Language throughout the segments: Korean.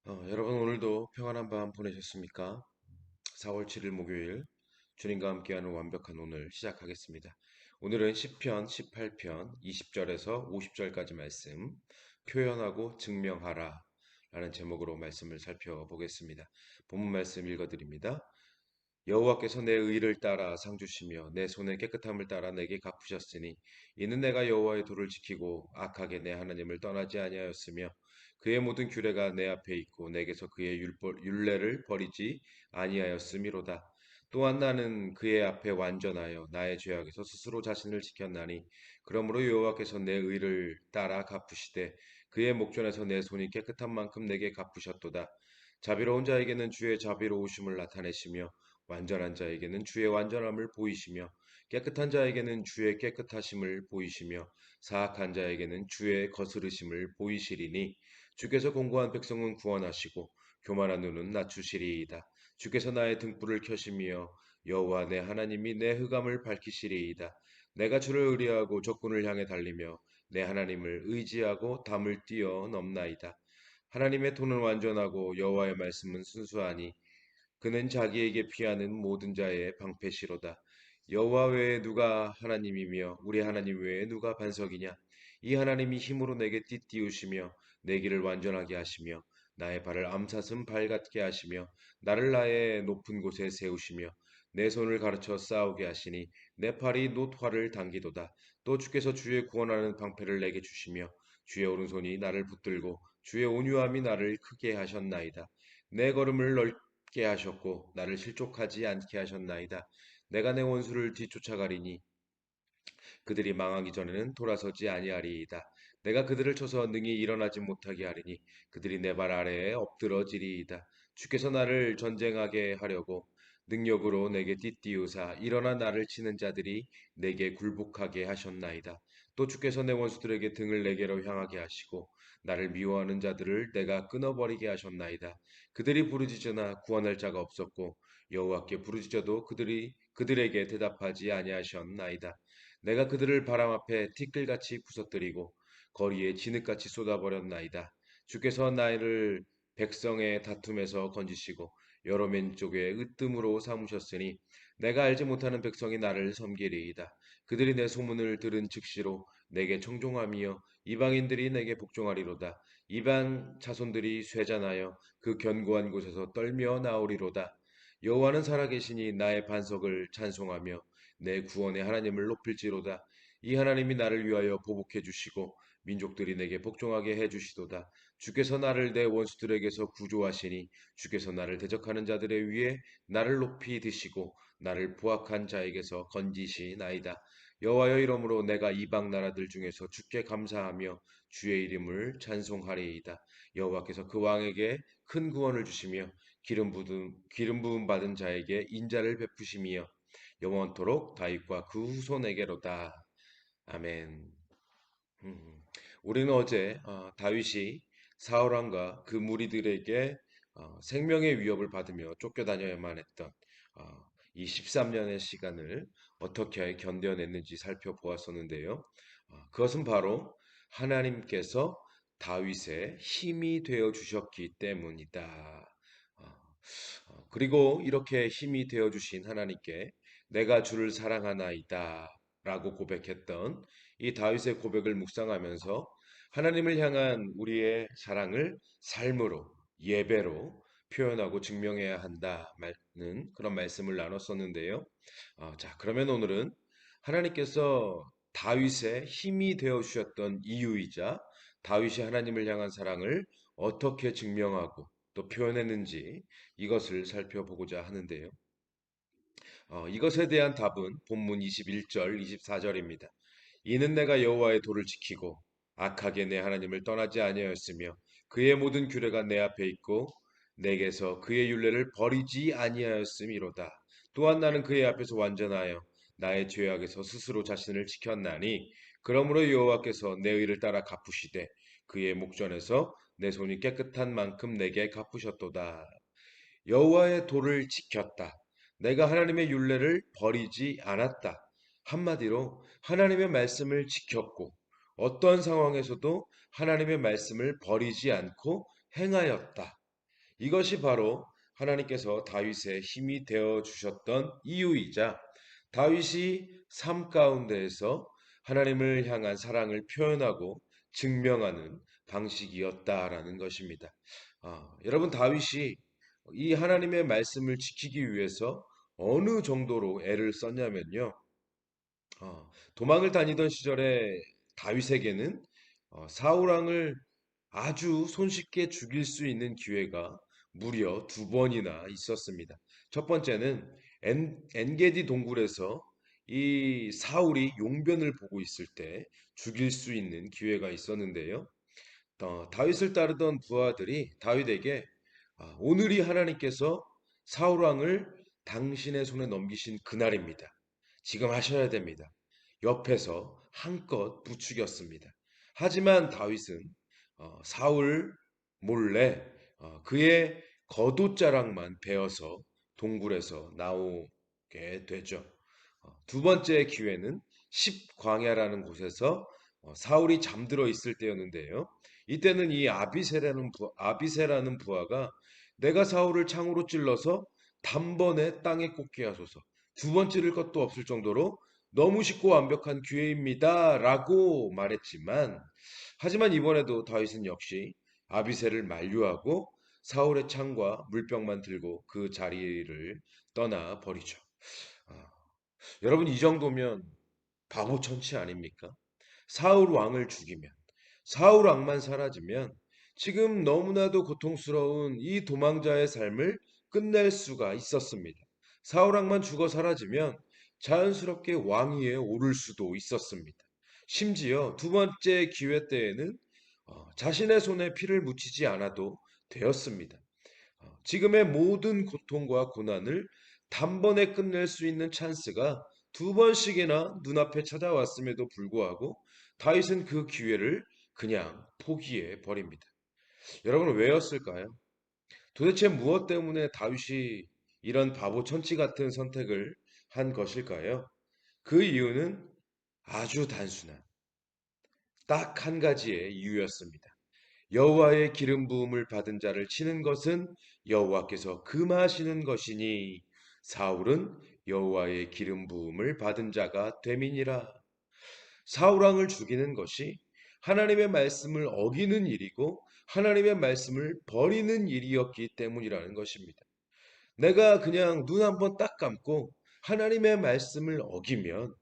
여러분 오늘도 평안한 밤 보내셨습니까? 4월 7일 목요일 주님과 함께하는 완벽한 오늘 시작하겠습니다. 오늘은 시편 18편 20절에서 50절까지 말씀 표현하고 증명하라 라는 제목으로 말씀을 살펴보겠습니다. 본문 말씀 읽어드립니다. 여호와께서 내 의를 따라 상 주시며 내 손의 깨끗함을 따라 내게 갚으셨으니 이는 내가 여호와의 도를 지키고 악하게 내 하나님을 떠나지 아니하였으며 그의 모든 규례가 내 앞에 있고 내게서 그의 율례를 버리지 아니하였음이로다. 또한 나는 그의 앞에 완전하여 나의 죄악에서 스스로 자신을 지켰나니 그러므로 여호와께서 내 의를 따라 갚으시되 그의 목전에서 내 손이 깨끗한 만큼 내게 갚으셨도다. 자비로운 자에게는 주의 자비로우심을 나타내시며 완전한 자에게는 주의 완전함을 보이시며 깨끗한 자에게는 주의 깨끗하심을 보이시며 사악한 자에게는 주의 거스르심을 보이시리니 주께서 공고한 백성은 구원하시고 교만한 눈은 낮추시리이다. 주께서 나의 등불을 켜시며 여호와 내 하나님이 내 흑암을 밝히시리이다. 내가 주를 의뢰하고 적군을 향해 달리며 내 하나님을 의지하고 담을 뛰어넘나이다. 하나님의 도는 완전하고 여호와의 말씀은 순수하니 그는 자기에게 피하는 모든 자의 방패시로다. 여호와 외에 누가 하나님이며 우리 하나님 외에 누가 반석이냐? 이 하나님이 힘으로 내게 띠띠우시며 내 길을 완전하게 하시며 나의 발을 암사슴 발 같게 하시며 나를 나의 높은 곳에 세우시며 내 손을 가르쳐 싸우게 하시니 내 팔이 놋화를 당기도다. 또 주께서 주의 구원하는 방패를 내게 주시며 주의 오른손이 나를 붙들고 주의 온유함이 나를 크게 하셨나이다. 내 걸음을 넓게 하셨고 나를 실족하지 않게 하셨나이다. 내가 내 원수를 뒤쫓아가리니 그들이 망하기 전에는 돌아서지 아니하리이다. 내가 그들을 쳐서 능히 일어나지 못하게 하리니 그들이 내 발 아래에 엎드러지리이다. 주께서 나를 전쟁하게 하려고 능력으로 내게 띠띠우사 일어나 나를 치는 자들이 내게 굴복하게 하셨나이다. 또 주께서 내 원수들에게 등을 내게로 향하게 하시고 나를 미워하는 자들을 내가 끊어버리게 하셨나이다. 그들이 부르짖으나 구원할 자가 없었고 여호와께 부르짖어도 그들에게 대답하지 아니하셨나이다. 내가 그들을 바람 앞에 티끌같이 부서뜨리고 거리에 진흙같이 쏟아버렸나이다. 주께서 나를 백성의 다툼에서 건지시고 여러 맨쪽에 으뜸으로 삼으셨으니 내가 알지 못하는 백성이 나를 섬기리이다. 그들이 내 소문을 들은 즉시로 내게 청종하며 이방인들이 내게 복종하리로다. 이방 자손들이 쇠잔하여 그 견고한 곳에서 떨며 나오리로다. 여호와는 살아계시니 나의 반석을 찬송하며 내 구원의 하나님을 높일지로다. 이 하나님이 나를 위하여 보복해 주시고 민족들이 내게 복종하게 해 주시도다. 주께서 나를 내 원수들에게서 구조하시니 주께서 나를 대적하는 자들의 위에 나를 높이 드시고 나를 부악한 자에게서 건지시나이다. 여호와여 이러므로 내가 이방 나라들 중에서 주께 감사하며 주의 이름을 찬송하리이다. 여호와께서 그 왕에게 큰 구원을 주시며 기름 부음 받은 자에게 인자를 베푸시며 영원토록 다윗과 그 후손에게로다. 아멘. 음, 우리는 어제 다윗이 사울 왕과 그 무리들에게 생명의 위협을 받으며 쫓겨다녀야만 했던 어, 이 13년의 시간을 어떻게 견뎌냈는지 살펴보았었는데요. 그것은 바로 하나님께서 다윗의 힘이 되어 주셨기 때문이다. 어, 그리고 이렇게 힘이 되어 주신 하나님께 내가 주를 사랑하나이다 라고 고백했던 이 다윗의 고백을 묵상하면서 하나님을 향한 우리의 사랑을 삶으로, 예배로 표현하고 증명해야 한다는 그런 말씀을 나눴었는데요. 자, 그러면 오늘은 하나님께서 다윗의 힘이 되어 주셨던 이유이자 다윗이 하나님을 향한 사랑을 어떻게 증명하고 또 표현했는지 이것을 살펴보고자 하는데요. 이것에 대한 답은 본문 21절, 24절입니다. 이는 내가 여호와의 도를 지키고 악하게 내 하나님을 떠나지 아니하였으며 그의 모든 규례가 내 앞에 있고 내게서 그의 율례를 버리지 아니하였음이로다. 또한 나는 그의 앞에서 완전하여 나의 죄악에서 스스로 자신을 지켰나니 그러므로 여호와께서 내 의를 따라 갚으시되 그의 목전에서 내 손이 깨끗한 만큼 내게 갚으셨도다. 여호와의 도를 지켰다. 내가 하나님의 율례를 버리지 않았다. 한마디로 하나님의 말씀을 지켰고 어떤 상황에서도 하나님의 말씀을 버리지 않고 행하였다. 이것이 바로 하나님께서 다윗의 힘이 되어 주셨던 이유이자 다윗이 삶 가운데에서 하나님을 향한 사랑을 표현하고 증명하는 방식이었다라는 것입니다. 여러분 다윗이 이 하나님의 말씀을 지키기 위해서 어느 정도로 애를 썼냐면요. 도망을 다니던 시절에 다윗에게는 사울 왕을 아주 손쉽게 죽일 수 있는 기회가 무려 두 번이나 있었습니다. 첫 번째는 엔게디 동굴에서 이 사울이 용변을 보고 있을 때 죽일 수 있는 기회가 있었는데요. 다윗을 따르던 부하들이 다윗에게 오늘이 하나님께서 사울 왕을 당신의 손에 넘기신 그날입니다. 지금 하셔야 됩니다. 옆에서 한껏 부추겼습니다. 하지만 다윗은 사울 몰래 그의 겉옷자락만 베어서 동굴에서 나오게 되죠. 두 번째 기회는 십광야라는 곳에서 사울이 잠들어 있을 때였는데요. 이때는 이 아비세라는 부하가 내가 사울을 창으로 찔러서 단번에 땅에 꽂게 하소서. 두 번 찌를 것도 없을 정도로 너무 쉽고 완벽한 기회입니다라고 말했지만 하지만 이번에도 다윗은 역시 아비새를 만류하고 사울의 창과 물병만 들고 그 자리를 떠나 버리죠. 아, 여러분 이 정도면 바보 천치 아닙니까? 사울 왕을 죽이면 사울 왕만 사라지면 지금 너무나도 고통스러운 이 도망자의 삶을 끝낼 수가 있었습니다. 사울 왕만 죽어 사라지면 자연스럽게 왕위에 오를 수도 있었습니다. 심지어 두 번째 기회 때에는 자신의 손에 피를 묻히지 않아도 되었습니다. 지금의 모든 고통과 고난을 단번에 끝낼 수 있는 찬스가 두 번씩이나 눈앞에 찾아왔음에도 불구하고 다윗은 그 기회를 그냥 포기해 버립니다. 여러분 왜였을까요? 도대체 무엇 때문에 다윗이 이런 바보 천치 같은 선택을 한 것일까요? 그 이유는 아주 단순한 딱 한 가지의 이유였습니다. 여호와의 기름 부음을 받은 자를 치는 것은 여호와께서 금하시는 것이니 사울은 여호와의 기름 부음을 받은 자가 됨이니라. 사울 왕을 죽이는 것이 하나님의 말씀을 어기는 일이고 하나님의 말씀을 버리는 일이었기 때문이라는 것입니다. 내가 그냥 눈 한번 딱 감고 하나님의 말씀을 어기면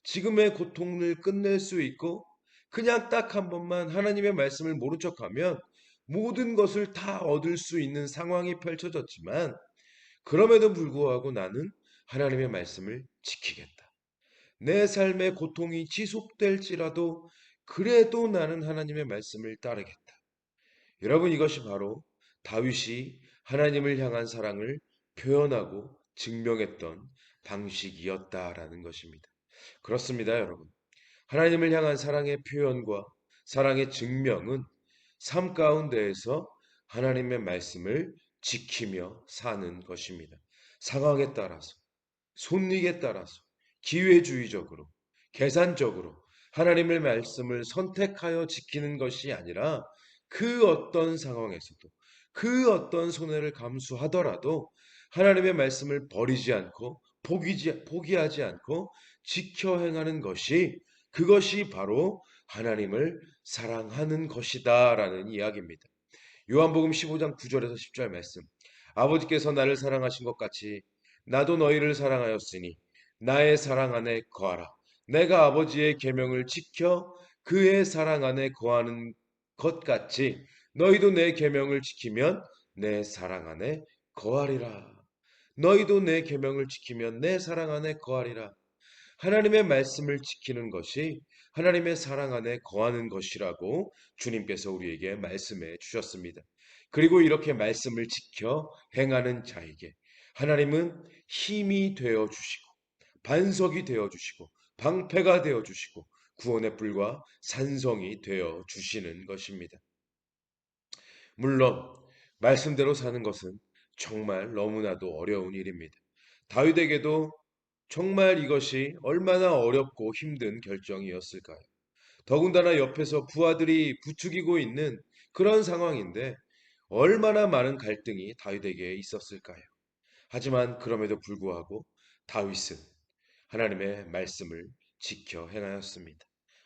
지금의 고통을 끝낼 수 있고 그냥 딱 한 번만 하나님의 말씀을 모른 척하면 모든 것을 다 얻을 수 있는 상황이 펼쳐졌지만 그럼에도 불구하고 나는 하나님의 말씀을 지키겠다. 내 삶의 고통이 지속될지라도 그래도 나는 하나님의 말씀을 따르겠다. 여러분 이것이 바로 다윗이 하나님을 향한 사랑을 표현하고 증명했던 방식이었다라는 것입니다. 그렇습니다, 여러분. 하나님을 향한 사랑의 표현과 사랑의 증명은 삶 가운데에서 하나님의 말씀을 지키며 사는 것입니다. 상황에 따라서 손익에 따라서 기회주의적으로, 계산적으로 하나님의 말씀을 선택하여 지키는 것이 아니라 그 어떤 상황에서도 그 어떤 손해를 감수하더라도 하나님의 말씀을 버리지 않고 포기하지 않고 지켜 행하는 것이 그것이 바로 하나님을 사랑하는 것이다라는 이야기입니다. 요한복음 15장 9절에서 10절 말씀. 아버지께서 나를 사랑하신 것 같이 나도 너희를 사랑하였으니 나의 사랑 안에 거하라. 내가 아버지의 계명을 지켜 그의 사랑 안에 거하는 것 같이 너희도 내 계명을 지키면 내 사랑 안에 거하리라. 너희도 내 계명을 지키면 내 사랑 안에 거하리라. 하나님의 말씀을 지키는 것이 하나님의 사랑 안에 거하는 것이라고 주님께서 우리에게 말씀해 주셨습니다. 그리고 이렇게 말씀을 지켜 행하는 자에게 하나님은 힘이 되어 주시고 반석이 되어 주시고 방패가 되어 주시고 구원의 뿔과 산성이 되어 주시는 것입니다. 물론 말씀대로 사는 것은 정말 너무나도 어려운 일입니다. 다윗에게도 정말 이것이 얼마나 어렵고 힘든 결정이었을까요? 더군다나 옆에서 부하들이 부추기고 있는 그런 상황인데 얼마나 많은 갈등이 다윗에게 있었을까요? 하지만 그럼에도 불구하고 다윗은 하나님의 말씀을 지켜 행하였습니다.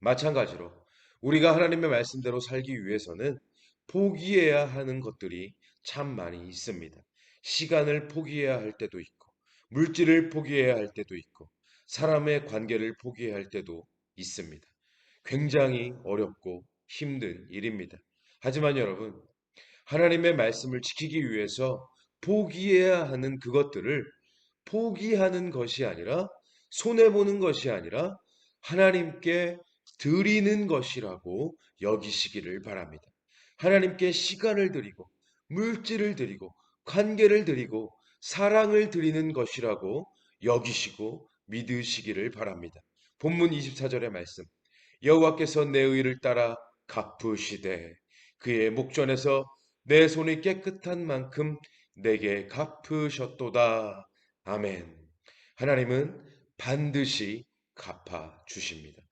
마찬가지로 우리가 하나님의 말씀대로 살기 위해서는 포기해야 하는 것들이 참 많이 있습니다. 시간을 포기해야 할 때도 있고, 물질을 포기해야 할 때도 있고, 사람의 관계를 포기해야 할 때도 있습니다. 굉장히 어렵고 힘든 일입니다. 하지만 여러분, 하나님의 말씀을 지키기 위해서 포기해야 하는 그것들을 포기하는 것이 아니라 손해보는 것이 아니라 하나님께 드리는 것이라고 여기시기를 바랍니다. 하나님께 시간을 드리고 물질을 드리고 관계를 드리고 사랑을 드리는 것이라고 여기시고 믿으시기를 바랍니다. 본문 24절의 말씀. 여호와께서 내 의를 따라 갚으시되 그의 목전에서 내 손이 깨끗한 만큼 내게 갚으셨도다. 아멘. 하나님은 반드시 갚아 주십니다.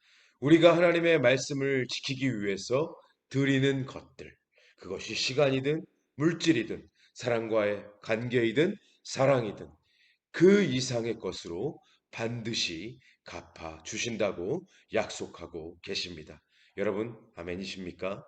우리가 하나님의 말씀을 지키기 위해서 드리는 것들, 그것이 시간이든 물질이든 사랑과의 관계이든 사랑이든 그 이상의 것으로 반드시 갚아 주신다고 약속하고 계십니다. 여러분, 아멘이십니까?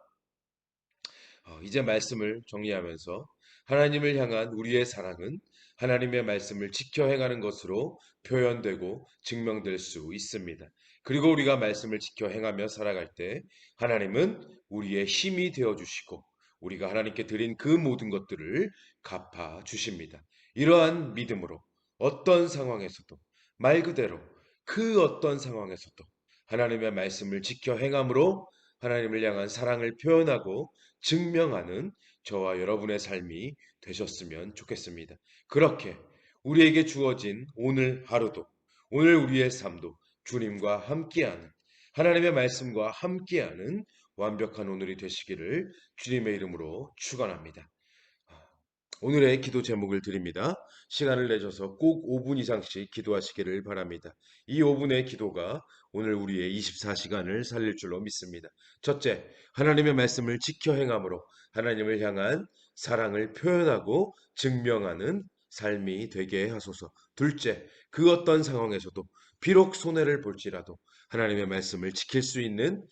이제 말씀을 정리하면서 하나님을 향한 우리의 사랑은 하나님의 말씀을 지켜 행하는 것으로 표현되고 증명될 수 있습니다. 그리고 우리가 말씀을 지켜 행하며 살아갈 때 하나님은 우리의 힘이 되어 주시고 우리가 하나님께 드린 그 모든 것들을 갚아 주십니다. 이러한 믿음으로 어떤 상황에서도 말 그대로 그 어떤 상황에서도 하나님의 말씀을 지켜 행함으로 하나님을 향한 사랑을 표현하고 증명하는 저와 여러분의 삶이 되셨으면 좋겠습니다. 그렇게 우리에게 주어진 오늘 하루도, 오늘 우리의 삶도 주님과 함께하는, 하나님의 말씀과 함께하는 완벽한 오늘이 되시기를 주님의 이름으로 축원합니다. 오늘의 기도 제목을 드립니다. 시간을 내셔서 꼭 5분 이상씩 기도하시기를 바랍니다. 이 5분의 기도가 오늘 우리의 24시간을 살릴 줄로 믿습니다. 첫째, 하나님의 말씀을 지켜 행함으로 하나님을 향한 사랑을 표현하고 증명하는 삶이 되게 하소서. 둘째, 그 어떤 상황에서도 비록 손해를 볼지라도 하나님의 말씀을 지킬 수 있는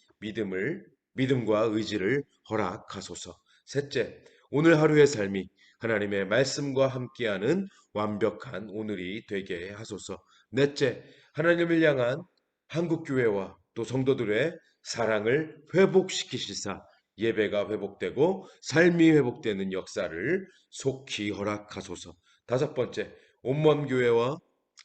믿음과 의지를 허락하소서. 셋째, 오늘 하루의 삶이 하나님의 말씀과 함께하는 완벽한 오늘이 되게 하소서. 넷째, 하나님을 향한 한국교회와 또 성도들의 사랑을 회복시키시사 예배가 회복되고 삶이 회복되는 역사를 속히 허락하소서. 다섯 번째, 온몸 교회와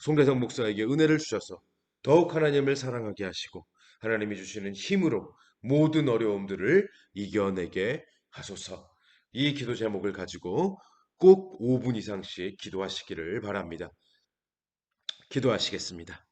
송대성 목사에게 은혜를 주셔서 더욱 하나님을 사랑하게 하시고 하나님이 주시는 힘으로 모든 어려움들을 이겨내게 하소서. 이 기도 제목을 가지고 꼭 5분 이상씩 기도하시기를 바랍니다. 기도하시겠습니다.